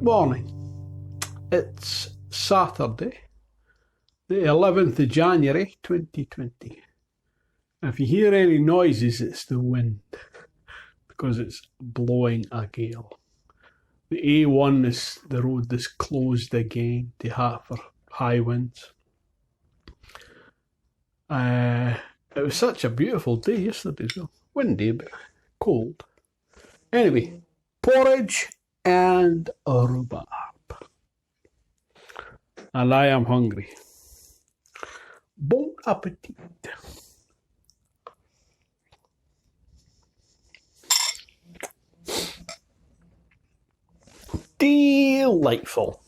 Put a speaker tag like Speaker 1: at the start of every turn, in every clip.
Speaker 1: morning. It's Saturday, the 11th of January 2020. If you hear any noises, it's the wind, because it's blowing a gale. The A1 is the road that's closed again for high winds. It was such a beautiful day yesterday as well. Windy, but cold. Anyway, porridge and rhubarb. And I am hungry. Bon appetit. Delightful.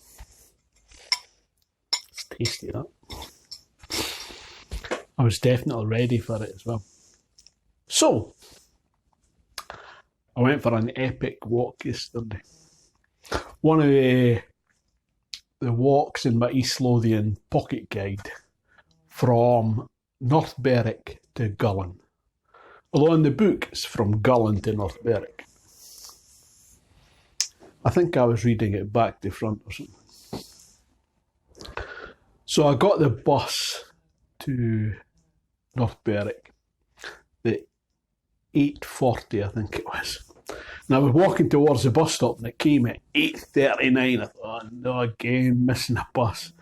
Speaker 1: It's tasty, that. I was definitely ready for it as well. So, I went for an epic walk yesterday. One of the walks in my East Lothian pocket guide from North Berwick to Gullen. Although in the book it's from Gullen to North Berwick. I think I was reading it back to front or something. So I got the bus to North Berwick, the 8:40 I think it was. And I was walking towards the bus stop and it came at 8:39. I thought, oh no, again, missing a bus.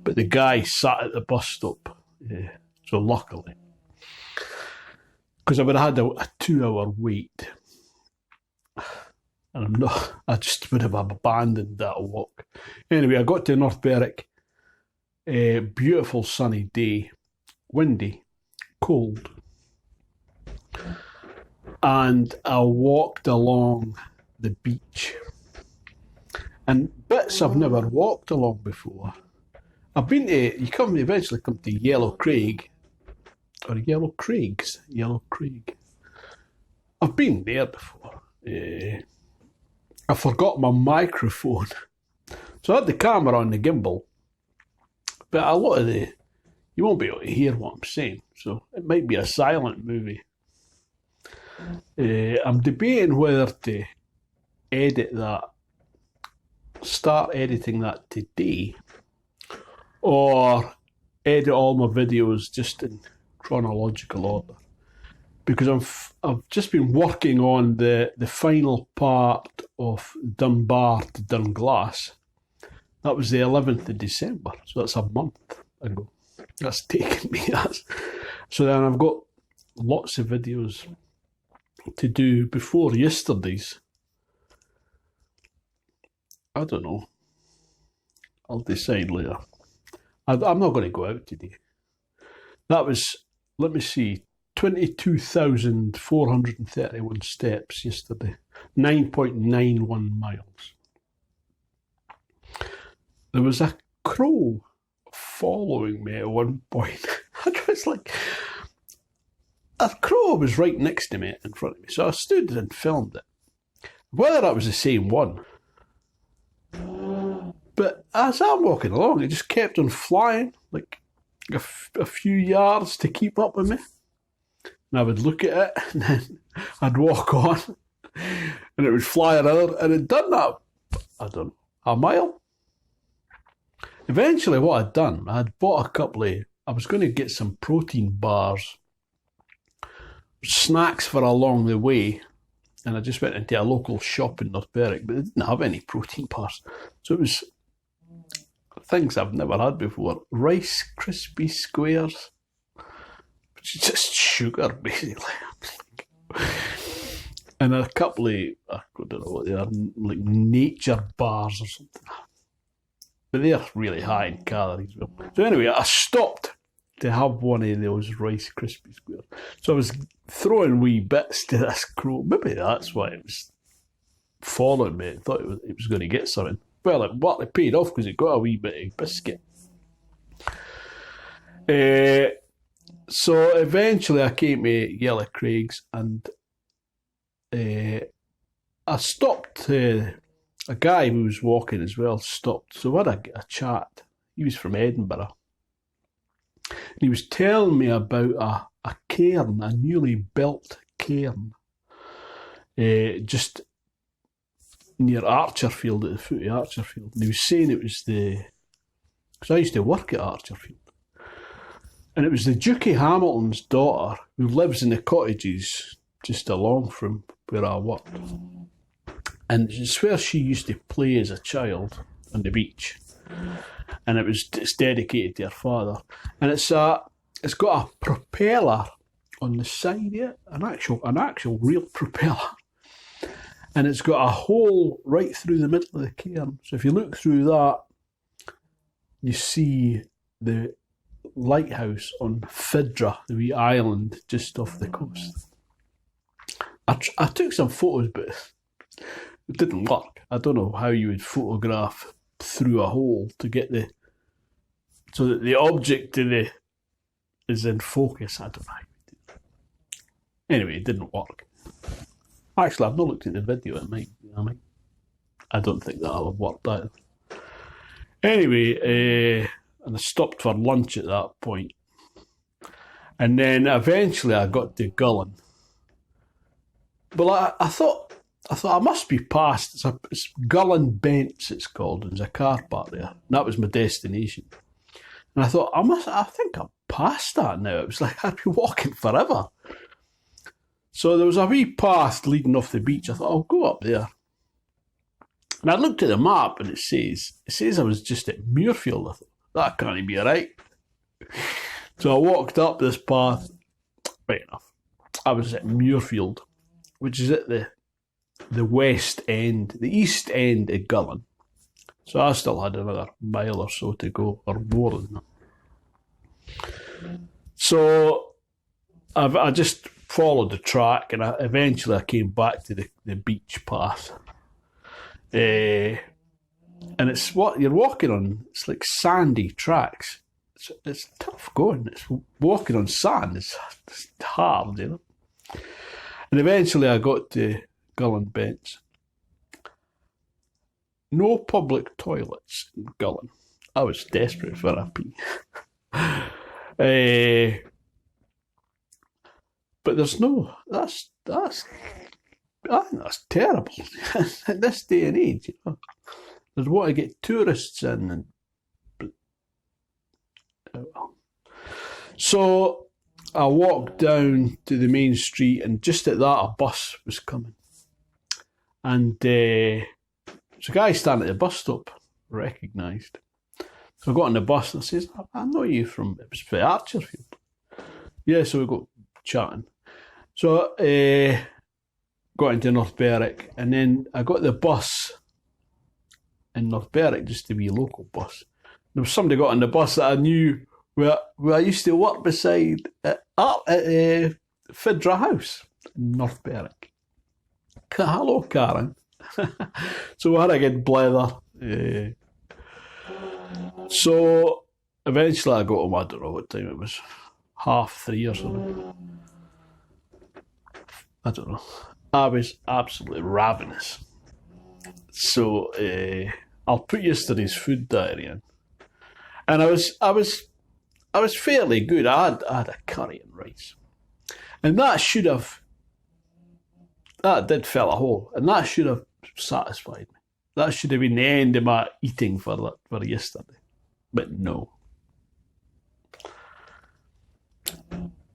Speaker 1: But the guy sat at the bus stop. Yeah, so luckily. Because I would have had a 2-hour wait. And I just would have abandoned that walk. Anyway, I got to North Berwick. A beautiful sunny day. Windy. Cold. And I walked along the beach. And bits I've never walked along before. I've been to, eventually come to Yellow Craig. Or Yellow Craigs. Yellow Craig. I've been there before. I forgot my microphone. So I had the camera on the gimbal. But a lot of you won't be able to hear what I'm saying. So it might be a silent movie. I'm debating whether to edit that, start editing that today, or edit all my videos just in chronological order. Because I've just been working on the final part of Dunbar to Dunglass. That was the 11th of December, so that's a month ago. That's taken me. So then I've got lots of videos to do before yesterday's. I don't know. I'll decide later. I'm not going to go out today. That was, let me see, 22,431 steps yesterday. 9.91 miles. There was a crow following me at one point. I was like, a crow was right next to me in front of me, so I stood and filmed it. Whether that was the same one, but as I'm walking along, it just kept on flying, like a few yards to keep up with me. And I would look at it, and then I'd walk on, and it would fly another, and it done that, I don't know, a mile. Eventually what I'd done, I'd bought a couple of, I was going to get some protein bars, snacks for along the way, and I just went into a local shop in North Berwick, but they didn't have any protein bars. So it was things I've never had before. Rice Krispie Squares, which is just sugar, basically. And a couple of, I don't know what they are, like nature bars or something. But they're really high in calories. So anyway, I stopped to have one of those Rice Krispie Squares. So I was throwing wee bits to this crow. Maybe that's why it was following me. I thought it was going to get something. Well, it paid off because it got a wee bit of biscuit. So eventually I came to Yellow Craigs and I stopped. A guy who was walking as well stopped. So we had a chat. He was from Edinburgh. And he was telling me about a cairn, a newly built cairn, just near Archerfield, at the foot of Archerfield. And he was saying it was because I used to work at Archerfield. And it was the Duke of Hamilton's daughter who lives in the cottages just along from where I worked. And it's where she used to play as a child on the beach. And it's dedicated to her father. And it's got a propeller on the side of it, an actual real propeller. And it's got a hole right through the middle of the cairn. So if you look through that, you see the lighthouse on Fidra, the wee island just off the coast. I took some photos, but it didn't work. I don't know how you would photograph through a hole to get so that the object is in focus. I don't know how you would do that. Anyway, it didn't work. Actually, I've not looked at the video. It might. I don't think that'll have worked either. Anyway, and I stopped for lunch at that point. And then eventually I got to Gullen. Well, I thought I must be past. It's Gullen Bents, it's called. There's a car park there. And that was my destination. And I thought, I think I'm past that now. It was like I'd be walking forever. So there was a wee path leading off the beach. I thought, I'll go up there. And I looked at the map and it says I was just at Muirfield. I thought, that can't be right. So I walked up this path. Right enough. I was at Muirfield, which is at the west end, the east end of Gullen. So I still had another mile or so to go, or more than that. So I just followed the track, and eventually I came back to the beach path. And it's what you're walking on. It's like sandy tracks. It's tough going. It's walking on sand. It's hard, you know. And eventually I got to Gullen Bents. No public toilets in Gullen. I was desperate for a pee. But there's no. I think that's terrible. At this day and age, you know. There's what to get tourists in. So I walked down to the main street, and just at that, a bus was coming. And there's a guy standing at the bus stop, recognised. So I got on the bus and I says, I know you from Archerfield. Yeah, so we got chatting. So got into North Berwick, and then I got the bus in North Berwick, just to be a local bus. There was somebody got on the bus that I knew where I used to work beside at Fidra House in North Berwick. Hello, Karen. So we had a good blather. So eventually I got home, I don't know what time it was, 3:30 or something. I don't know. I was absolutely ravenous. So I'll put yesterday's food diary in. And I was fairly good. I had a curry and rice. And that did fill a hole. And that should have satisfied me. That should have been the end of my eating for yesterday. But no.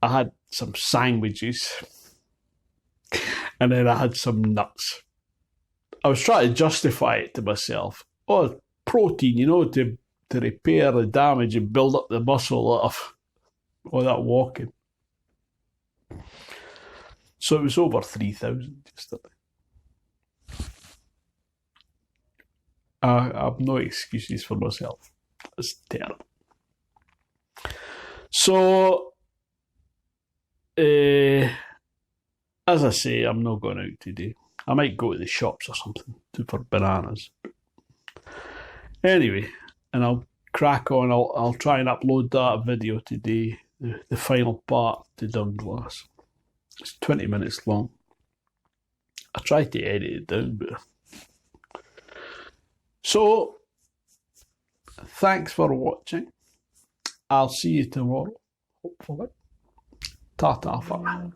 Speaker 1: I had some sandwiches. And then I had some nuts. I was trying to justify it to myself. Oh, protein, you know, to repair the damage and build up the muscle of all that walking. So it was over 3,000 yesterday. I have no excuses for myself. It's terrible. So, as I say, I'm not going out today. I might go to the shops or something for bananas. Anyway, and I'll crack on. I'll try and upload that video today, the final part to Dunglass. It's 20 minutes long. I tried to edit it down, but... So, thanks for watching. I'll see you tomorrow, hopefully. Ta-ta for now.